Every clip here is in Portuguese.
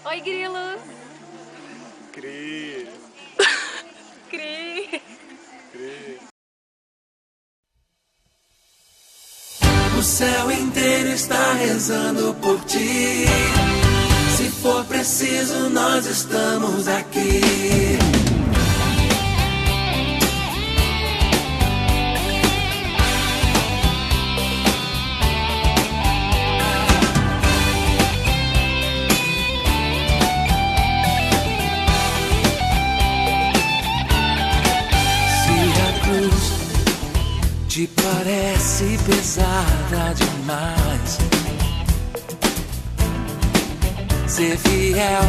Oi, grilos. Cris. Cris. Cris. O céu inteiro está rezando por ti. Se for preciso, nós estamos aqui. Te parece pesada demais. Ser fiel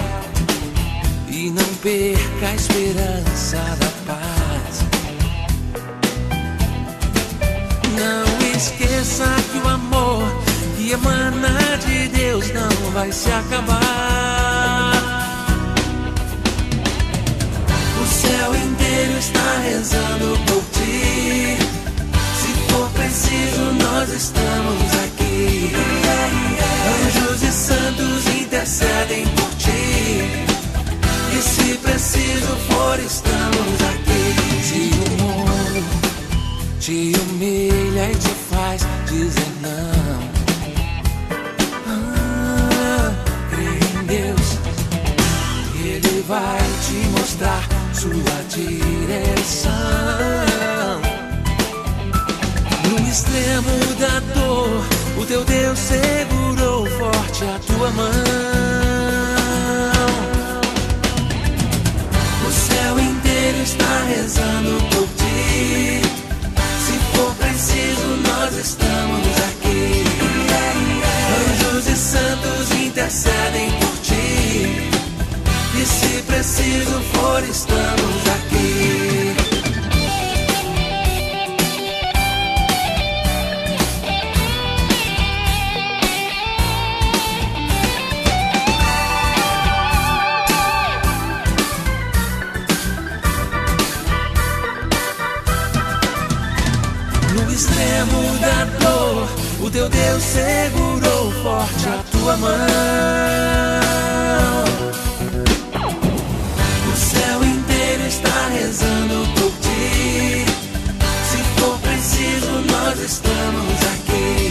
e não perca a esperança da paz. Não esqueça que o amor que emana de Deus não vai se acabar. O céu inteiro está rezando por ti. Preciso, nós estamos aqui. Anjos e santos intercedem por ti. E se preciso for, estamos aqui. Se o mundo te humilha e te faz dizer não, crê em Deus, Ele vai te mostrar sua direção. No extremo da dor, o teu Deus segurou forte a tua mão. O céu inteiro está rezando por ti. Se for preciso, nós estamos aqui. Anjos e santos intercedem por ti. E se preciso for, estamos aqui. No extremo da dor, o teu Deus segurou forte a tua mão. O céu inteiro está rezando por ti. Se for preciso, nós estamos aqui.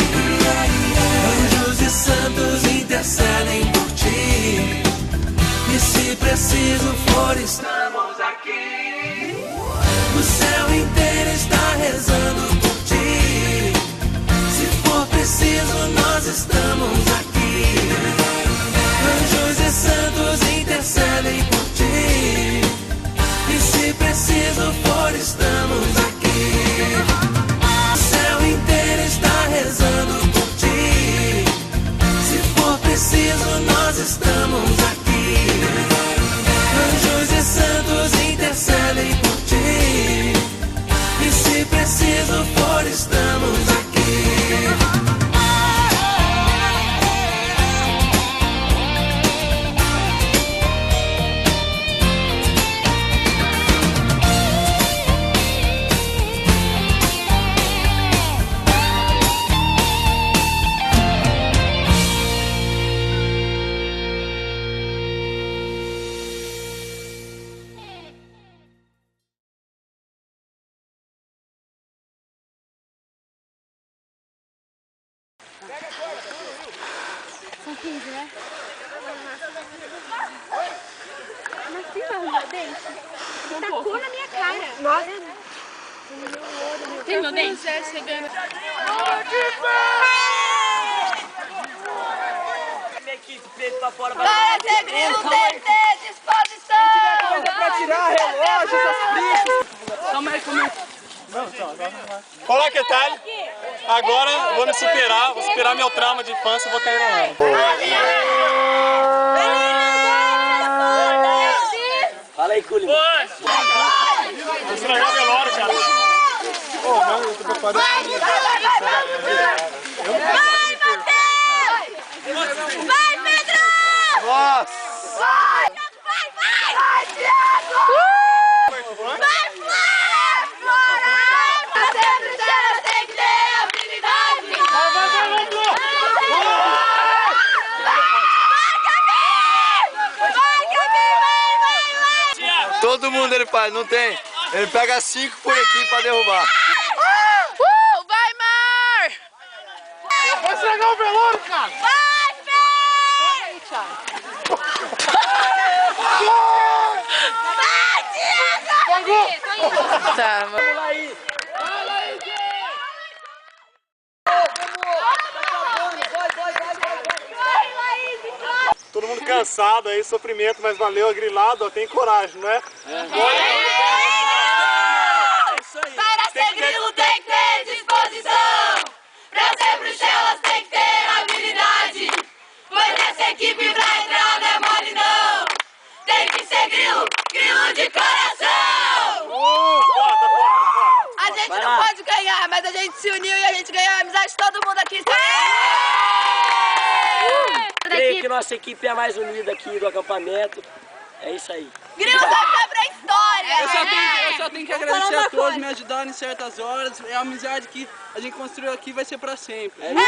Anjos e santos intercedem por ti. E se preciso for, estamos aqui. O céu inteiro está rezando por ti. Se for preciso, nós estamos aqui. Anjos e santos intercedem por ti. E se preciso for, estamos aqui. O céu inteiro está rezando por ti. Se for preciso, nós estamos aqui. Anjos e santos intercedem por ti. E se preciso for, estamos aqui. São 15, né? Mas filma o meu dente. Tacou na minha cara. Nossa. Tem meu dente? Você ganha. Minha equipe, preto pra fora. Para ter grilo, tem que ter disposição. Coisa pra tirar, relógio, essas brigas. Calma aí comigo. Olá, que tal? Agora vou me superar, vou superar meu trauma de infância e vou cair na lama. Fala aí, Culi. Vou estragar o velório, cara. Pô, não, eu tô preparando. Vai, Pedro! Nossa! Vai! Vai, Diego! Vai, Flora! Sempre tem que ter habilidade! Vai, Gabi! todo mundo ele faz, não tem. Ele pega 5 por equipe pra derrubar. Vai, Mar! Vai estragar o velório, cara! Vai, Fê! Vai, Diego! Tá, Vamos lá aí. Todo mundo cansado aí, sofrimento, mas valeu a grilada, ó, tem coragem, né? Para ser grilo tem que ter disposição. Pra ser bruxelas tem que ter habilidade. Pois nessa equipe pra entrar não é mole não. Tem que ser grilo, grilo de coração. A gente não pode ganhar, mas a gente se uniu e a gente ganhou a amizade de todo mundo aqui. Creio que nossa equipe é a mais unida aqui do acampamento. É isso aí. Grilo vai ficar pra história. Eu só tenho que agradecer a todos, me ajudaram em certas horas. É a amizade que a gente construiu aqui, vai ser pra sempre. É verdade,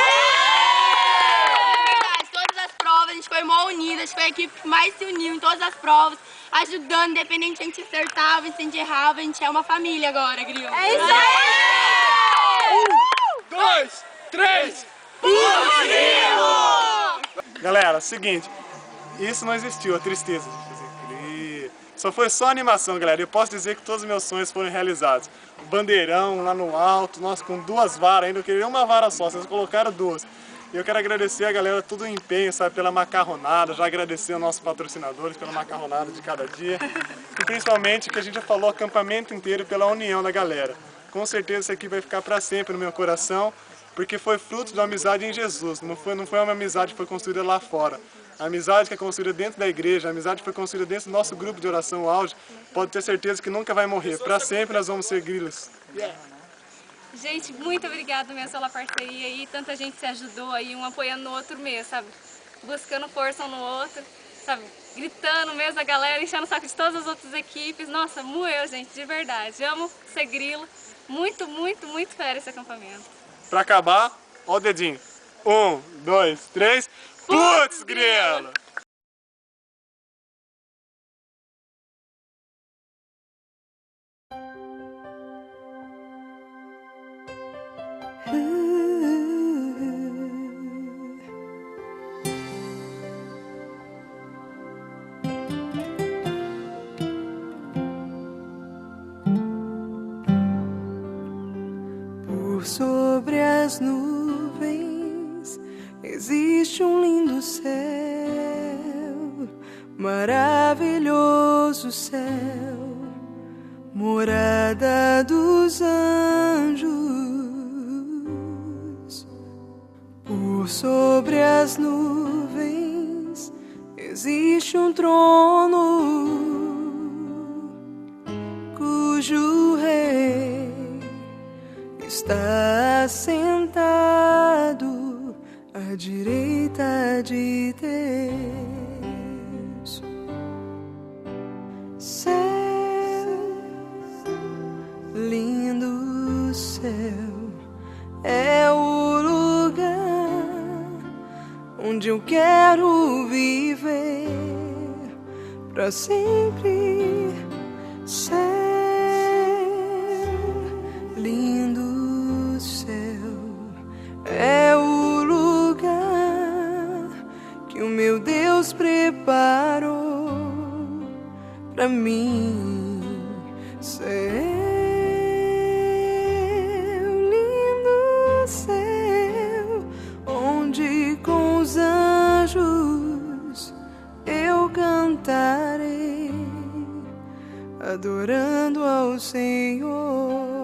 todas as provas a gente foi mó unida, a gente foi a equipe que mais se uniu em todas as provas, ajudando, independente se a gente acertava, se a gente errava, a gente é uma família agora, Grilo. É isso aí! 1, 2, 3, Galera, seguinte, isso não existiu, a tristeza de fazer cria. Só foi só animação, galera. Eu posso dizer que todos os meus sonhos foram realizados. O bandeirão lá no alto, nós com 2 varas ainda, eu queria uma vara só, vocês colocaram 2. E eu quero agradecer a galera, todo o empenho, sabe, pela macarronada, já agradecer aos nossos patrocinadores pela macarronada de cada dia. E principalmente, que a gente já falou, o acampamento inteiro pela união da galera. Com certeza isso aqui vai ficar para sempre no meu coração, porque foi fruto de uma amizade em Jesus, não foi uma amizade que foi construída lá fora. A amizade que é construída dentro da igreja, a amizade que foi construída dentro do nosso grupo de oração, o Auge, pode ter certeza que nunca vai morrer. Para sempre nós vamos ser grilos. Gente, muito obrigada mesmo pela parceria aí. Tanta gente se ajudou aí, um apoiando o outro mesmo, sabe? Buscando força um no outro, sabe? Gritando mesmo a galera, enchendo o saco de todas as outras equipes. Nossa, moeu, gente, de verdade. Amo ser grilo. Muito, muito, muito fera esse acampamento. Para acabar, ó o dedinho. 1, 2, 3. Putz, grilo! Por sobre as nuvens existe um lindo céu, maravilhoso céu, morada dos anjos. Por sobre as nuvens existe um trono cujo rei está sentado à direita de Deus. Céu, lindo céu, é o lugar onde eu quero viver para sempre. Céu, lindo céu, é o lugar que o meu Deus preparou pra mim. Céu, lindo céu, onde com os anjos eu cantarei, adorando ao Senhor.